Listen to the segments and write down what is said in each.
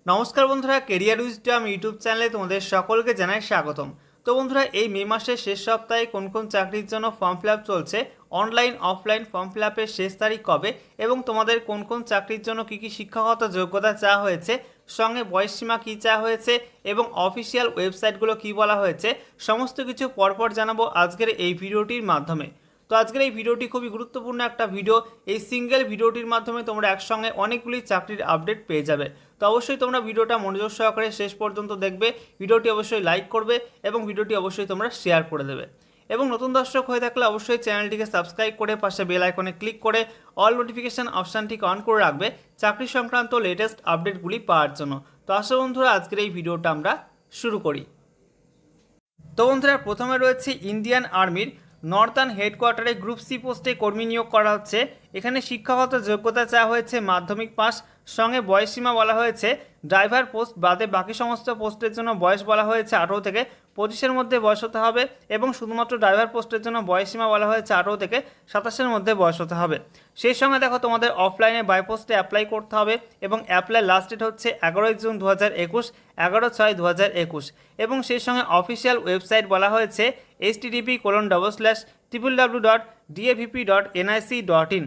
নমস্কার বন্ধুরা, career wisdom YouTube চ্যানেলে তোমাদের সকলকে জানাই স্বাগতম। তো বন্ধুরা, এই মে মাসের শেষ সপ্তাহে কোন কোন চাকরির জন্য ফর্ম ফিল আপ চলছে, অনলাইন অফলাইন ফর্ম ফিল আপের শেষ তারিখ কবে এবং তোমাদের কোন কোন চাকরির জন্য কী কী শিক্ষাগত যোগ্যতা চাওয়া হয়েছে, সঙ্গে বয়সসীমা কী চাওয়া হয়েছে এবং অফিসিয়াল ওয়েবসাইটগুলো কী বলা হয়েছে, সমস্ত কিছু পরপর জানাবো আজকের এই ভিডিওটির মাধ্যমে। তো আজকের এই ভিডিওটি খুবই গুরুত্বপূর্ণ একটা ভিডিও। এই সিঙ্গেল ভিডিওটির মাধ্যমে তোমরা একসঙ্গে অনেকগুলি চাকরির আপডেট পেয়ে যাবে। তো অবশ্যই তোমরা ভিডিওটা মনোযোগ সহকারে শেষ পর্যন্ত দেখবে, ভিডিওটি অবশ্যই লাইক করবে এবং ভিডিওটি অবশ্যই তোমরা শেয়ার করে দেবে। এবং নতুন দর্শক হয়ে থাকলে অবশ্যই চ্যানেলটিকে সাবস্ক্রাইব করে পাশে বেল আইকনে ক্লিক করে অল নোটিফিকেশান অপশানটিকে অন করে রাখবে চাকরি সংক্রান্ত লেটেস্ট আপডেটগুলি পাওয়ার জন্য। তো আসো বন্ধুরা, আজকের এই ভিডিওটা আমরা শুরু করি। তো বন্ধুরা, প্রথমে রয়েছে ইন্ডিয়ান আর্মির নর্দার্ন হেডকোয়ার্টারে গ্রুপ সি পোস্টে কর্মী নিয়োগ করা হচ্ছে। এখানে শিক্ষাগত যোগ্যতা চাওয়া হয়েছে মাধ্যমিক পাস, সঙ্গে বয়সসীমা বলা হয়েছে ড্রাইভার পোস্ট বাদে বাকি সমস্ত পোস্টের জন্য বয়স বলা হয়েছে 18 থেকে 25-এর মধ্যে বয়স হতে হবে এবং শুধুমাত্র ড্রাইভার পোস্টের জন্য বয়সসীমা বলা হয়েছে 18 থেকে 27-এর মধ্যে বয়স হতে হবে। সেই সঙ্গে দেখো, তোমাদের অফলাইনে বাই পোস্টে অ্যাপ্লাই করতে হবে এবং অ্যাপ্লাই লাস্ট ডেট হচ্ছে 11 জুন 2021, 11/6/2021 এবং সেই সঙ্গে অফিসিয়াল ওয়েবসাইট বলা হয়েছে http://www.davp.nic.in।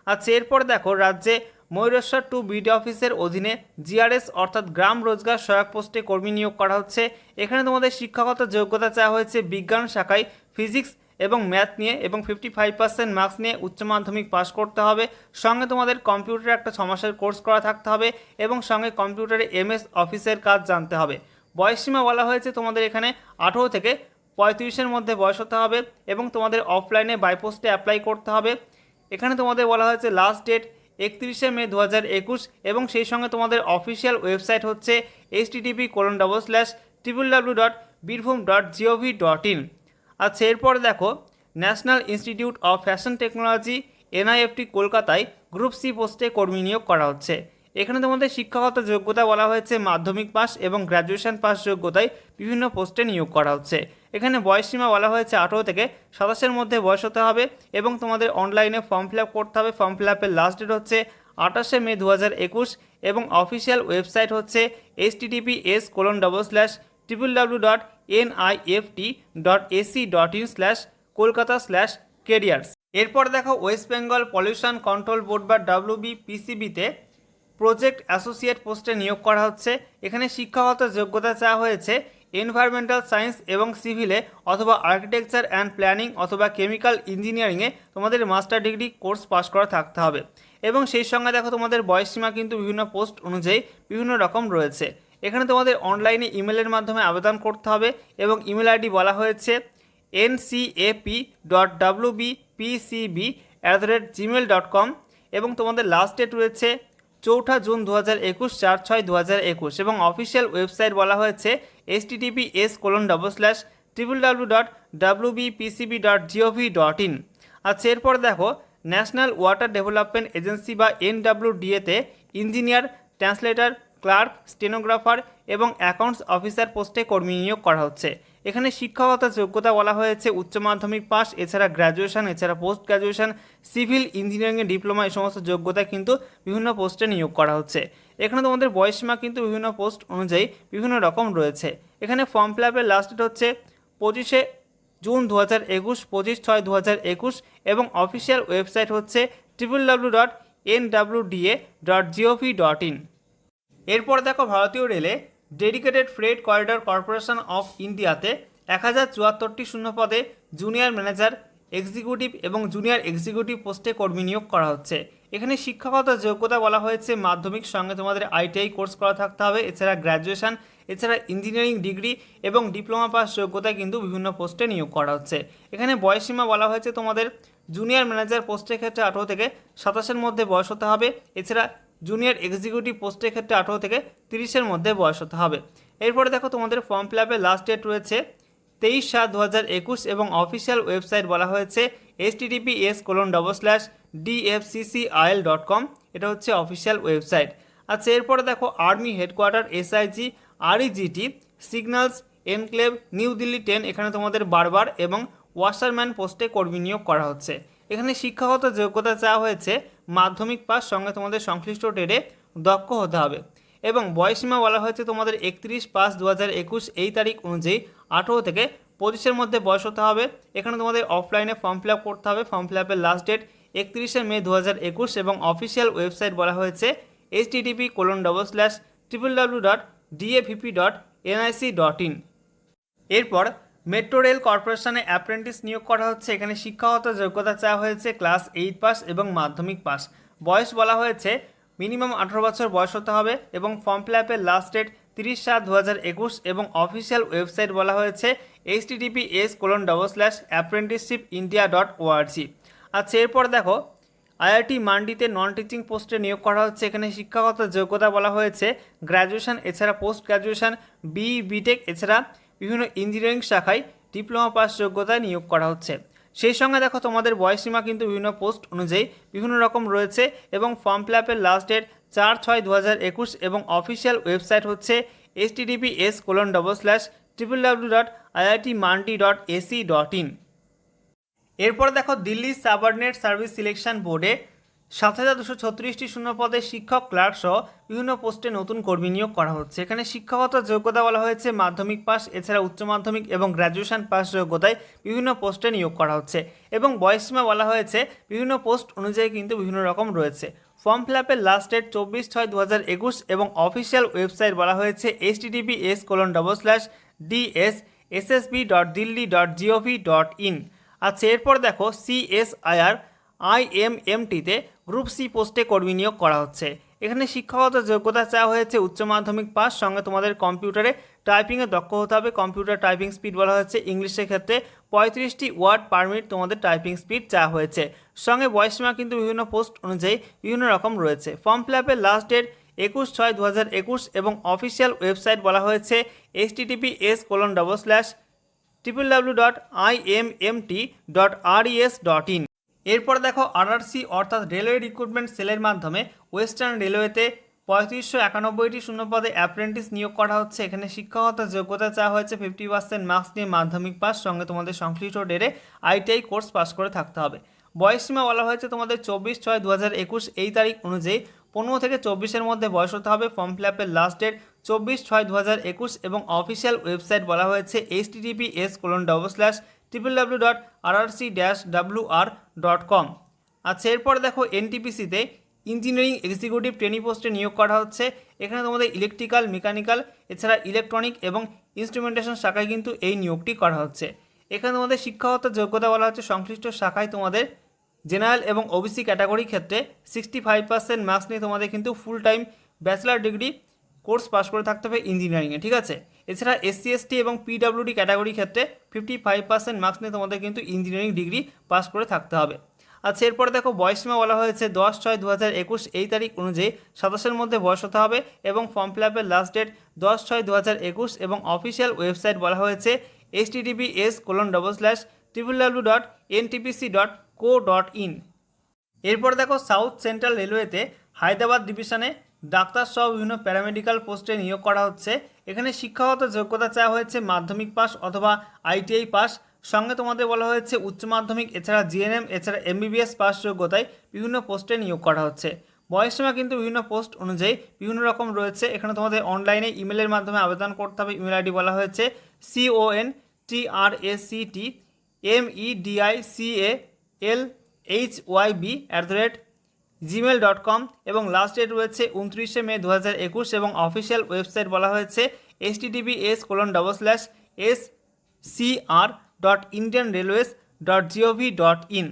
আচ্ছা, এরপর দেখো, রাজ্যে ময়ূরেশ্বর 2 বিডি অফিসের অধীনে জিআরএস অর্থাৎ গ্রাম রোজগার সহায়ক পোস্টে কর্মী নিয়োগ করা হচ্ছে। এখানে তোমাদের শিক্ষাগত যোগ্যতা চাওয়া হয়েছে বিজ্ঞান শাখায় ফিজিক্স এবং ম্যাথ নিয়ে এবং 55% মার্কস নিয়ে উচ্চ মাধ্যমিক পাস করতে হবে। সঙ্গে তোমাদের কম্পিউটারে একটা 6 মাসের কোর্স করা থাকতে হবে এবং সঙ্গে কম্পিউটারে এমএস অফিসের কাজ জানতে হবে। বয়সসীমা বলা হয়েছে তোমাদের এখানে 18 থেকে 35-এর মধ্যে বয়স হতে হবে এবং তোমাদের অফলাইনে বাই পোস্টে অ্যাপ্লাই করতে হবে। এখানে তোমাদের বলা হয়েছে লাস্ট ডেট 31 মে 2021 এবং সেই সঙ্গে তোমাদের অফিসিয়াল ওয়েবসাইট হচ্ছে http://www.birbhum.gov.in। আচ্ছা, এরপর দেখো, national institute of fashion technology NIFT কলকাতায় গ্রুপ সি পোস্টে কর্মী নিয়োগ করা হচ্ছে। এখানে তোমাদের শিক্ষাগত যোগ্যতা বলা হয়েছে মাধ্যমিক পাস এবং গ্র্যাজুয়েশন পাস যোগ্যতায় বিভিন্ন পোস্টে নিয়োগ করা হচ্ছে। এখানে বয়সসীমা বলা হয়েছে 18 থেকে 27-এর মধ্যে বয়স হতে হবে এবং তোমাদের অনলাইনে ফর্ম ফিল আপ করতে হবে। ফর্ম ফিল আপের লাস্ট ডেট হচ্ছে 28 মে 2021 এবং অফিসিয়াল ওয়েবসাইট হচ্ছে https://www.nifty.ac.in/kolkata/careers। এরপর দেখো, West Bengal pollution control board বা WBPCB-তে প্রজেক্ট অ্যাসোসিয়েট পোস্টে নিয়োগ করা হচ্ছে। এখানে শিক্ষাগত যোগ্যতা চাওয়া হয়েছে এনভায়রনমেন্টাল সায়েন্স এবং সিভিলে অথবা আর্কিটেকচার অ্যান্ড প্ল্যানিং অথবা কেমিক্যাল ইঞ্জিনিয়ারিংয়ে তোমাদের মাস্টার ডিগ্রি কোর্স পাস করা থাকতে হবে এবং সেই সঙ্গে দেখো, তোমাদের বয়সসীমা কিন্তু বিভিন্ন পোস্ট অনুযায়ী বিভিন্ন রকম রয়েছে। এখানে তোমাদের অনলাইনে ইমেলের মাধ্যমে আবেদন করতে হবে এবং ইমেল আইডি বলা হয়েছে ncap.wbpcb@gmail.com এবং তোমাদের লাস্ট ডেট রয়েছে 4 জুন 2021, 4/6/2021 এবং অফিসিয়াল ওয়েবসাইট বলা হয়েছে https://www.wbpcb.gov.in। আচ্ছা, এরপর দেখো, ন্যাশনাল ওয়াটার ডেভেলপমেন্ট এজেন্সি বা NWDA-তে ইঞ্জিনিয়ার, ট্রান্সলেটর, ক্লার্ক, স্টেনোগ্রাফার এবং অ্যাকাউন্টস অফিসার পোস্টে কর্মী নিয়োগ করা হচ্ছে। এখানে শিক্ষাগত যোগ্যতা বলা হয়েছে উচ্চ মাধ্যমিক পাস, এছাড়া গ্র্যাজুয়েশন, এছাড়া পোস্ট গ্র্যাজুয়েশন, সিভিল ইঞ্জিনিয়ারিংয়ে ডিপ্লোমা, এই সমস্ত যোগ্যতা কিন্তু বিভিন্ন পোস্টে নিয়োগ করা হচ্ছে। এখানে তোমাদের বয়সসীমা কিন্তু বিভিন্ন পোস্ট অনুযায়ী বিভিন্ন রকম রয়েছে। এখানে ফর্ম ফিল আপের লাস্ট ডেট হচ্ছে 25 জুন 2021, 25/6/2021 এবং অফিসিয়াল ওয়েবসাইট হচ্ছে www.nwda.gov.in। এরপর দেখো, ভারতীয় রেলে dedicated freight corridor corporation of ইন্ডিয়াতে 1074টি শূন্য পদে জুনিয়র ম্যানেজার, এক্সিকিউটিভ এবং জুনিয়র এক্সিকিউটিভ পোস্টে কর্মী নিয়োগ করা হচ্ছে। এখানে শিক্ষাগত যোগ্যতা বলা হয়েছে মাধ্যমিক, সঙ্গে তোমাদের আইটিআই কোর্স করা থাকতে হবে, এছাড়া গ্র্যাজুয়েশন, এছাড়া ইঞ্জিনিয়ারিং ডিগ্রি এবং ডিপ্লোমা পাস যোগ্যতায় কিন্তু বিভিন্ন পোস্টে নিয়োগ করা হচ্ছে। এখানে বয়সসীমা বলা হয়েছে তোমাদের জুনিয়র ম্যানেজার পোস্টের ক্ষেত্রে 18 থেকে 27-এর মধ্যে বয়স হতে হবে, এছাড়া জুনিয়র এক্সিকিউটিভ পোস্টের ক্ষেত্রে 18 থেকে 30-এর মধ্যে বয়স হতে হবে। এরপরে দেখো, তোমাদের ফর্ম ফিল আপের লাস্ট ডেট রয়েছে 23/7/2021 এবং অফিসিয়াল ওয়েবসাইট বলা হয়েছে https://dfccil.com। এটা হচ্ছে অফিসিয়াল ওয়েবসাইট। আচ্ছা, এরপরে দেখো, army headquarter SIG REGT signals enclave new Delhi 10, এখানে তোমাদের বারবার এবং ওয়াশারম্যান পোস্টে কর্মী নিয়োগ করা হচ্ছে। এখানে শিক্ষাগত যোগ্যতা চাওয়া হয়েছে মাধ্যমিক পাস, সঙ্গে তোমাদের সংশ্লিষ্ট ট্রেডে দক্ষ হতে হবে। এবং বয়সীমা বলা হয়েছে তোমাদের 31/5/2021 এই তারিখ অনুযায়ী 18 থেকে 25-এর মধ্যে বয়স হতে হবে। এখানে তোমাদের অফলাইনে ফর্ম ফিল আপ করতে হবে। ফর্ম ফিল আপের লাস্ট ডেট 31শে মে 2021 এবং অফিসিয়াল ওয়েবসাইট বলা হয়েছে http://www.davp.nic.in। এরপর মেট্রো রেল কর্পোরেশনে অ্যাপ্রেন্টিস নিয়োগ করা হচ্ছে। এখানে শিক্ষাগত যোগ্যতা চাওয়া হয়েছে ক্লাস 8 পাস এবং মাধ্যমিক পাস। বয়স বলা হয়েছে মিনিমাম 18 বছর বয়স হতে হবে এবং ফর্ম ফিল আপের লাস্ট ডেট 30/7/2021 এবং অফিসিয়াল ওয়েবসাইট বলা হয়েছে https://apprenticeshipindia.org। আচ্ছা, এরপর দেখো আইআইটি মান্ডিতে নন টিচিং পোস্টে নিয়োগ করা হচ্ছে। এখানে শিক্ষাগত যোগ্যতা বলা হয়েছে গ্র্যাজুয়েশন, এছাড়া পোস্ট গ্র্যাজুয়েশন, বিটেক, এছাড়া বিভিন্ন ইঞ্জিনিয়ারিং শাখায় ডিপ্লোমা পাস যোগ্যতায় নিয়োগ করা হচ্ছে। সেই সঙ্গে দেখো তোমাদের বয়সীমা কিন্তু বিভিন্ন পোস্ট অনুযায়ী বিভিন্ন রকম রয়েছে এবং ফর্ম ফিল আপের লাস্ট ডেট 4/6/2021 এবং অফিসিয়াল ওয়েবসাইট হচ্ছে https://www.iitmandi.ac.in। এরপর দেখো দিল্লি সাবঅর্ডিনেট সার্ভিস সিলেকশন বোর্ডে 7,236টি শূন্য পদে শিক্ষক, ক্লার্ক সহ বিভিন্ন পোস্টে নতুন কর্মী নিয়োগ করা হচ্ছে। এখানে শিক্ষাগত যোগ্যতা বলা হয়েছে মাধ্যমিক পাস, এছাড়া উচ্চ মাধ্যমিক এবং গ্র্যাজুয়েশন পাস যোগ্যতায় বিভিন্ন পোস্টে নিয়োগ করা হচ্ছে এবং বয়সীমা বলা হয়েছে বিভিন্ন পোস্ট অনুযায়ী কিন্তু বিভিন্ন রকম রয়েছে। ফর্ম ফিল আপের লাস্ট ডেট 24/6/2021 এবং অফিসিয়াল ওয়েবসাইট বলা হয়েছে https://dsssb.delhi.gov.in। আচ্ছা, এরপর দেখো CSIR IMMTতে গ্রুপ সি পোস্টে কর্মী নিয়োগ করা হচ্ছে। এখানে শিক্ষাগত যোগ্যতা চাওয়া হয়েছে উচ্চ মাধ্যমিক পাস, সঙ্গে তোমাদের কম্পিউটারে টাইপিংয়ে দক্ষ হতে হবে। কম্পিউটার টাইপিং স্পিড বলা হয়েছে ইংলিশের ক্ষেত্রে 35টি ওয়ার্ড পার মিনিট তোমাদের টাইপিং স্পিড চাওয়া হয়েছে। সঙ্গে বয়সীমা কিন্তু বিভিন্ন পোস্ট অনুযায়ী বিভিন্ন রকম রয়েছে। ফর্ম ফিল আপের লাস্ট ডেট 21/6/2021 এবং অফিসিয়াল ওয়েবসাইট বলা হয়েছে https://www.immt.res.in। এরপর দেখো আরআরসি অর্থাৎ রেলওয়ে রিক্রুটমেন্ট সেলের মাধ্যমে ওয়েস্টার্ন রেলওয়েতে 3591টি শূন্য পদে অ্যাপ্রেন্টিস নিয়োগ করা হচ্ছে। এখানে শিক্ষাগত যোগ্যতা চাওয়া হয়েছে 50% মার্কস নিয়ে মাধ্যমিক পাস, সঙ্গে তোমাদের সংশ্লিষ্ট ডেটে আইটিআই কোর্স পাস করে থাকতে হবে। বয়সীমা বলা হয়েছে তোমাদের 24/6/2021 এই তারিখ অনুযায়ী 15 থেকে 24-এর মধ্যে বয়স হতে হবে। ফর্ম ফিল আপের লাস্ট ডেট 24/6/2021 এবং অফিসিয়াল ওয়েবসাইট বলা হয়েছে https://wrrc-wr.com। আচ্ছা, এরপর দেখো এনটিপিসিতে ইঞ্জিনিয়ারিং এক্সিকিউটিভ ট্রেনি পোস্টে নিয়োগ করা হচ্ছে। এখানে তোমাদের ইলেকট্রিক্যাল, মেকানিক্যাল, এছাড়া ইলেকট্রনিক এবং ইনস্ট্রুমেন্টেশন শাখায় কিন্তু এই নিয়োগটি করা হচ্ছে। এখানে তোমাদের শিক্ষাগত যোগ্যতা বলা হচ্ছে সংশ্লিষ্ট শাখায় তোমাদের জেনারেল এবং ওবিসি ক্যাটাগরির ক্ষেত্রে 65% মার্কস নিয়ে তোমাদের কিন্তু full time bachelor degree course pass করে থাকতে হবে ইঞ্জিনিয়ারিংয়ে, ঠিক আছে। এছাড়া এসসি এসটি এবং পিডাব্লিউডি ক্যাটাগরির ক্ষেত্রে 55% মার্কস নিয়ে তোমাদের কিন্তু ইঞ্জিনিয়ারিং ডিগ্রি পাস করে থাকতে হবে। আচ্ছা, এরপরে দেখো বয়সীমা বলা হয়েছে 10/6/2021 এই তারিখ অনুযায়ী 27-এর মধ্যে বয়স হতে হবে এবং ফর্ম ফিল আপের লাস্ট ডেট 10/6/2021 এবং অফিসিয়াল ওয়েবসাইট বলা হয়েছে https://www.ntpc.co.in। এরপর দেখো সাউথ সেন্ট্রাল রেলওয়েতে হায়দ্রাবাদ ডিভিশনে ডাক্তার সহ বিভিন্ন প্যারামেডিক্যাল পোস্টে নিয়োগ করা হচ্ছে। এখানে শিক্ষাগত যোগ্যতা চাওয়া হয়েছে মাধ্যমিক পাস অথবা আইটিআই পাস, সঙ্গে তোমাদের বলা হয়েছে উচ্চ মাধ্যমিক, এছাড়া জিএনএম, এছাড়া এমবিবিএস পাস যোগ্যতায় বিভিন্ন পোস্টে নিয়োগ করা হচ্ছে। বয়সীমা কিন্তু বিভিন্ন পোস্ট অনুযায়ী বিভিন্ন রকম রয়েছে। এখানে তোমাদের অনলাইনে ইমেলের মাধ্যমে আবেদন করতে হবে। ইমেল আইডি বলা হয়েছে contractalhyb@gmail.com এবং লাস্ট ডেট রয়েছে 29শে মে 2021 এবং অফিসিয়াল ওয়েবসাইট বলা হয়েছে https://scr.indianrailways.gov.in।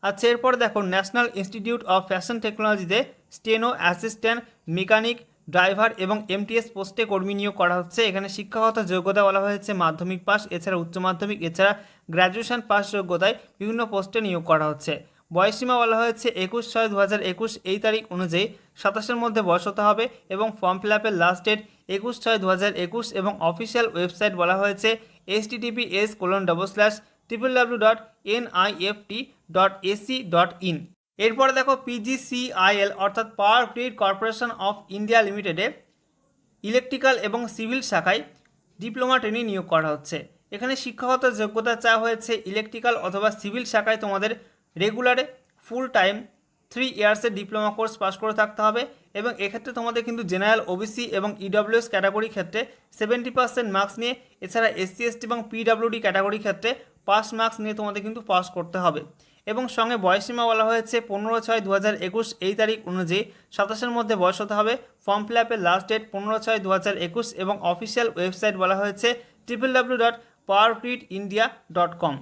আচ্ছা, এরপর দেখো ন্যাশনাল ইনস্টিটিউট অফ ফ্যাশন টেকনোলজিতে স্টেনো, অ্যাসিস্ট্যান্ট, মেকানিক, ড্রাইভার এবং এমটিএস পোস্টে কর্মী নিয়োগ করা হচ্ছে। এখানে শিক্ষাগত যোগ্যতা বলা হয়েছে মাধ্যমিক পাস, এছাড়া উচ্চ মাধ্যমিক, এছাড়া গ্র্যাজুয়েশন পাস যোগ্যতায় বিভিন্ন পোস্টে নিয়োগ করা হচ্ছে। বয়সীমা বলা হয়েছে 21/6/2021 এই তারিখ অনুযায়ী 27-এর মধ্যে বয়স হতে হবে এবং ফর্ম ফিল আপের লাস্ট ডেট 21/6/2021 এবং অফিসিয়াল ওয়েবসাইট বলা হয়েছে https://www.nift.ac.in। এরপর দেখো পিজিসিআইএল অর্থাৎ power grid corporation of India লিমিটেডে ইলেকট্রিক্যাল এবং সিভিল শাখায় ডিপ্লোমা ট্রেনি নিয়োগ করা হচ্ছে। এখানে শিক্ষাগত যোগ্যতা চাওয়া হয়েছে ইলেকট্রিক্যাল অথবা সিভিল শাখায় তোমাদের রেগুলারে ফুল টাইম 3 ইয়ার্সের ডিপ্লোমা কোর্স পাস করে থাকতে হবে এবং এক্ষেত্রে তোমাদের কিন্তু জেনারেল ওবিসি এবং ইডব্লিউএস ক্যাটাগরি ক্ষেত্রে 70% মার্কস নিয়ে, এছাড়া এসসি এসটি এবং পিডব্লিউডি ক্যাটাগরি ক্ষেত্রে পাস মার্কস নিয়ে তোমাদের কিন্তু পাস করতে হবে। এবং সঙ্গে বয়সীমা বলা হয়েছে 15/6/2021 এই তারিখ অনুযায়ী 27-এর মধ্যে বয়স হতে হবে। ফর্ম ফিল আপের লাস্ট ডেট 15/6/2021 এবং অফিসিয়াল ওয়েবসাইট বলা হয়েছে www.powergridindia.com।